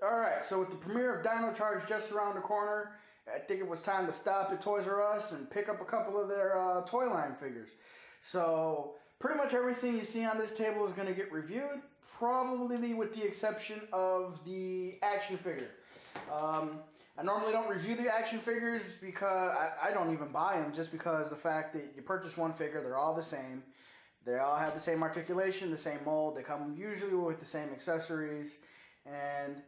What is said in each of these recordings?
Alright, so with the premiere of Dino Charge just around the corner, I think it was time to stop at Toys R Us and pick up a couple of their toy line figures. So, pretty much everything you see on this table is going to get reviewed, probably with the exception of the action figure. I normally don't review the action figures because I don't even buy them, just because the fact that you purchase one figure, they're all the same. They all have the same articulation, the same mold. They come usually with the same accessories. And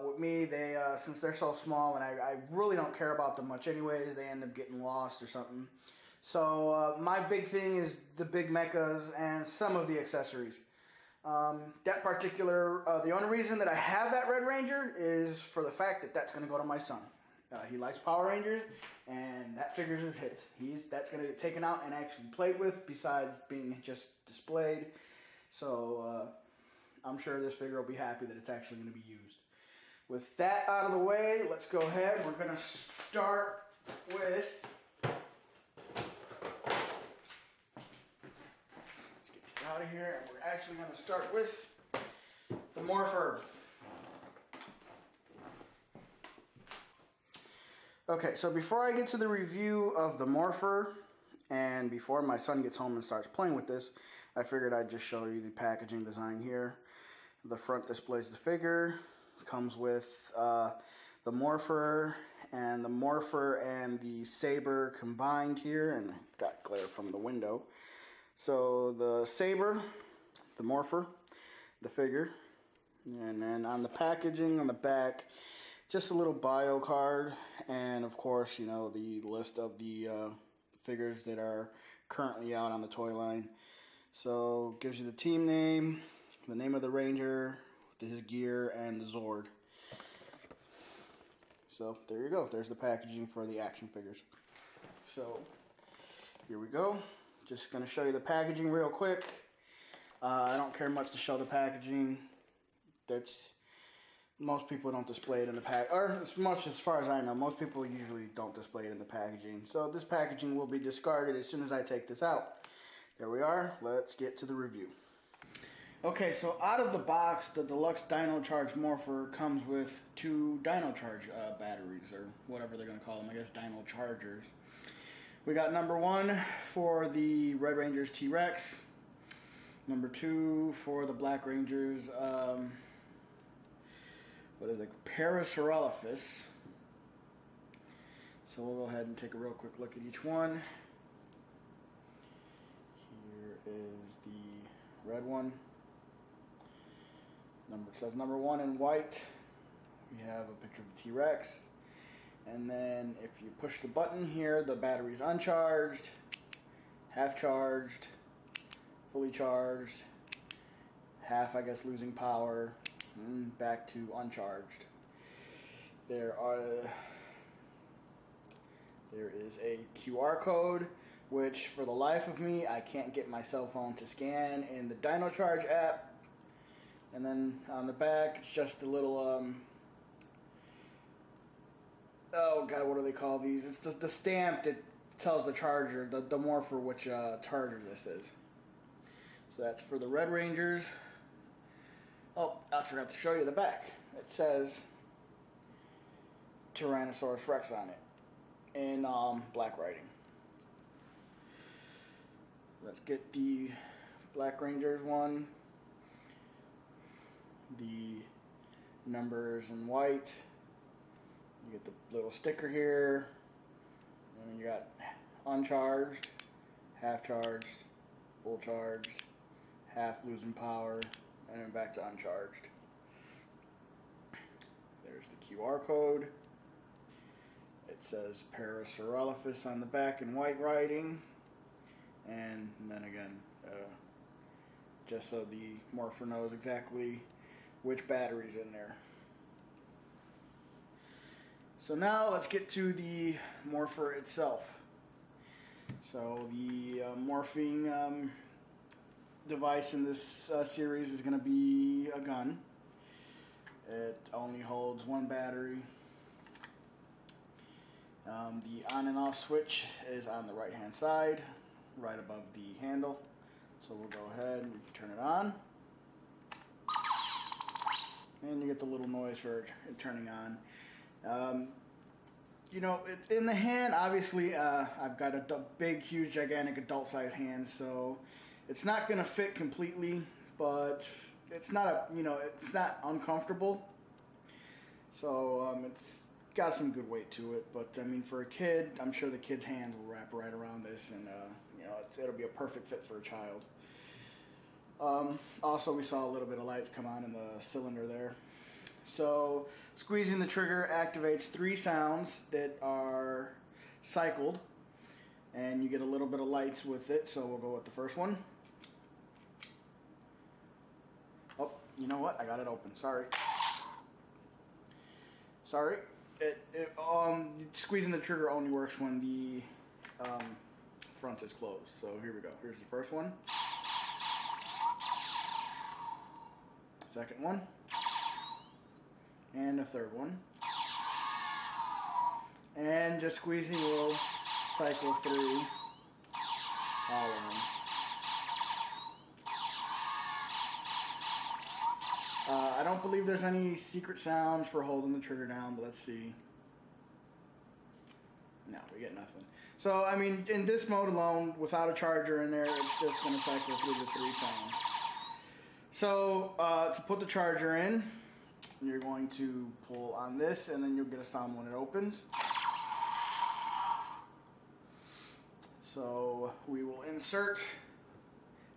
with me, they since they're so small and I really don't care about them much anyways, they end up getting lost or something. So my big thing is the big mechas and some of the accessories. That particular, the only reason that I have that Red Ranger is for the fact that that's going to go to my son. He likes Power Rangers, and that figure is his. That's going to get taken out and actually played with, besides being just displayed. So I'm sure this figure will be happy that it's actually going to be used. With that out of the way, let's go ahead. We're going to start with... Let's get you out of here, and we're actually going to start with the Morpher. Okay, so before I get to the review of the Morpher, and before my son gets home and starts playing with this, I figured I'd just show you the packaging design here. The front displays the figure, comes with the Morpher and the Saber combined here, and got glare from the window. So the Saber, the Morpher, the figure, and then on the packaging on the back, just a little bio card, and of course, you know, the list of the figures that are currently out on the toy line. So, gives you the team name, the name of the Ranger, his gear, and the Zord. So, there you go. There's the packaging for the action figures. So, here we go. Just going to show you the packaging real quick. I don't care much to show the packaging. Most people don't display it in the pack, or as far as I know, most people usually don't display it in the packaging. So this packaging will be discarded as soon as I take this out. There we are. Let's get to the review. Okay, so out of the box, the Deluxe Dino Charge Morpher comes with 2 Dino Charge batteries, or whatever they're going to call them, I guess Dino Chargers. We got number 1 for the Red Rangers T-Rex, number 2 for the Black Rangers, what is it? Parasaurolophus. So we'll go ahead and take a real quick look at each one. Here is the red one. It says number 1 in white. We have a picture of the T-Rex. And then if you push the button here, the battery's uncharged, half charged, fully charged, half, I guess, losing power, and back to uncharged. There is a QR code, which for the life of me I can't get my cell phone to scan in the Dino Charge app. And then on the back, it's just a little oh god, what do they call these? It's the stamp that tells the charger, the Morpher, which charger this is. So that's for the Red Rangers. Oh, I forgot to show you the back. It says Tyrannosaurus Rex on it in black writing. Let's get the Black Rangers one. The numbers in white. You get the little sticker here. And then you got uncharged, half charged, full charged, half losing power, and then back to uncharged. There's the QR code. It says Parasaurolophus on the back in white writing. And then again, just so the Morpher knows exactly which battery's in there. So now let's get to the Morpher itself. So the morphing device in this series is going to be a gun. It only holds 1 battery. The on and off switch is on the right hand side, right above the handle. So we'll go ahead and turn it on. and you get the little noise for it turning on. You know, in the hand, obviously, I've got a big, huge, gigantic adult-sized hand, so it's not going to fit completely, but it's not it's not uncomfortable. So it's got some good weight to it, but I mean, for a kid, I'm sure the kid's hands will wrap right around this, and you know, it'll be a perfect fit for a child. Also, we saw a little bit of lights come on in the cylinder there. So squeezing the trigger activates 3 sounds that are cycled, and you get a little bit of lights with it. So we'll go with the first one. Oh, you know what? I got it open. Sorry. Squeezing the trigger only works when the front is closed. So here we go. Here's the first one. Second one. And a third one. And just squeezing will cycle through all of them. I don't believe there's any secret sounds for holding the trigger down, but let's see. No, we get nothing. So, I mean, in this mode alone, without a charger in there, it's just going to cycle through the 3 sounds. So, to put the charger in, you're going to pull on this, and then you'll get a sound when it opens. So we will insert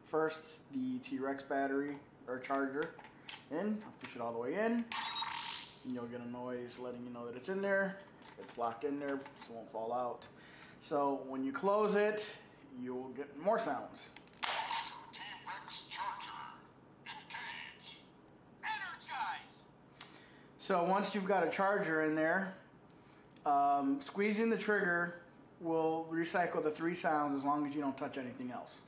first the T-Rex battery or charger in. I'll push it all the way in, and you'll get a noise letting you know that it's in there. It's locked in there, so it won't fall out. So when you close it, you'll get more sounds. So once you've got a charger in there, squeezing the trigger will recycle the 3 sounds as long as you don't touch anything else.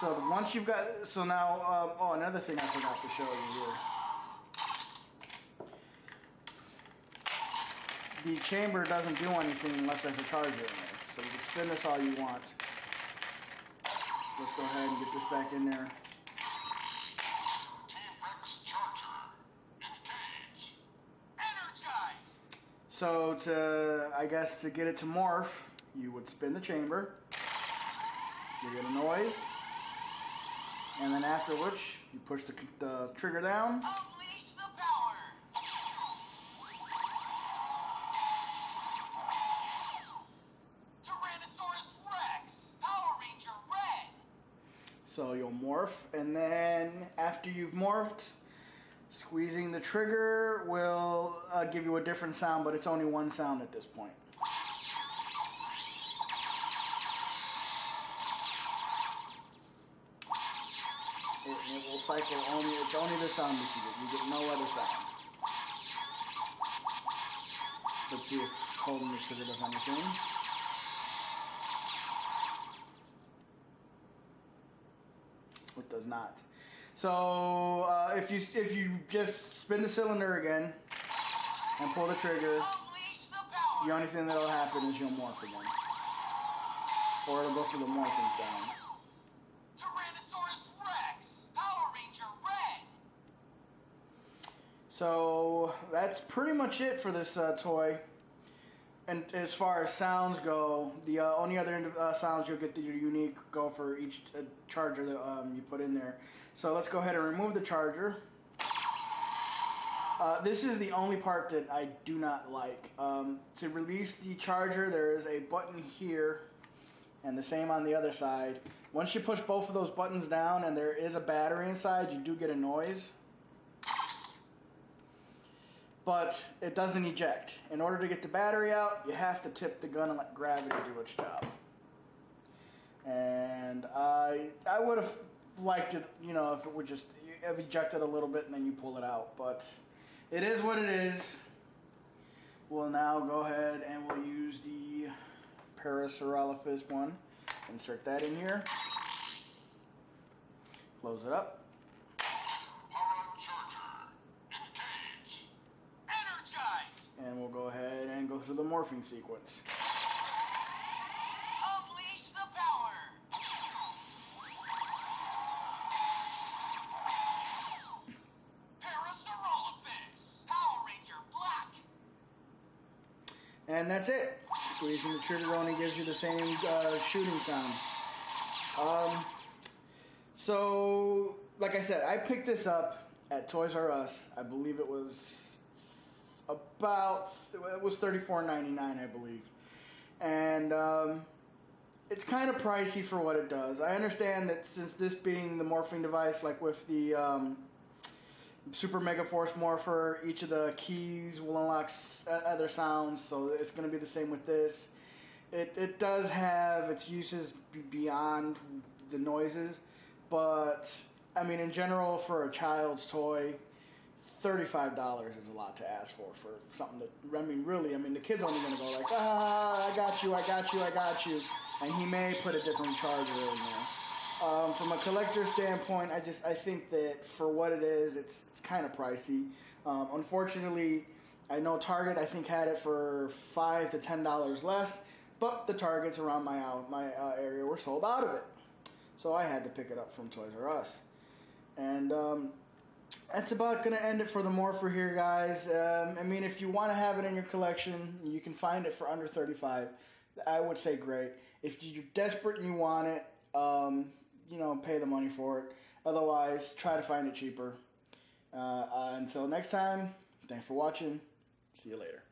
So once you've got, so now, oh, another thing I forgot to show you here. The chamber doesn't do anything unless there's a charger in there. So you can spin this all you want. Let's go ahead and get this back in there. So I guess to get it to morph, you would spin the chamber. You get a noise. And then after which, you push the trigger down. Unleash the power! Tyrannosaurus Rex! Power Ranger Red! So you'll morph, and then after you've morphed, squeezing the trigger will give you a different sound, but it's only 1 sound at this point. It will cycle only, it's only the sound that you get. You get no other sound. Let's see if holding the trigger does anything. It does not. So if you just spin the cylinder again and pull the trigger, the only thing that'll happen is you'll morph again. Or it'll go through the morphing sound. Tyrannosaurus Rex! Power Ranger Red! So that's pretty much it for this toy. And as far as sounds go, the only other sounds you'll get that are unique go for each charger that you put in there. So let's go ahead and remove the charger. This is the only part that I do not like. To release the charger, there is a button here, and the same on the other side. Once you push both of those buttons down and there is a battery inside, you do get a noise. But it doesn't eject. In order to get the battery out, you have to tip the gun and let gravity do its job. And I would have liked it, you know, if it would just have ejected a little bit and then you pull it out. But it is what it is. We'll now go ahead and we'll use the Parasaurolophus one. Insert that in here. Close it up. And we'll go ahead and go through the morphing sequence. Unleash the power! and that's it. Squeezing the trigger only gives you the same shooting sound. So, like I said, I picked this up at Toys R Us. I believe it was $34.99, I believe. And it's kind of pricey for what it does. I understand that since this being the morphing device, like with the Super Mega Force Morpher, each of the keys will unlock other sounds, so it's going to be the same with this. It does have its uses beyond the noises, but I mean, in general, for a child's toy, $35 is a lot to ask for something that, I mean, really, I mean, the kid's only going to go like, I got you, and he may put a different charger in there. From a collector's standpoint, I think that for what it is, it's kind of pricey. Unfortunately, I know Target, I think, had it for $5 to $10 less, but the Targets around my area were sold out of it. So I had to pick it up from Toys R Us. And that's about going to end it for the Morpher here, guys. I mean, if you want to have it in your collection, you can find it for under $35. I would say great. If you're desperate and you want it, pay the money for it. Otherwise, try to find it cheaper. Until next time, thanks for watching. See you later.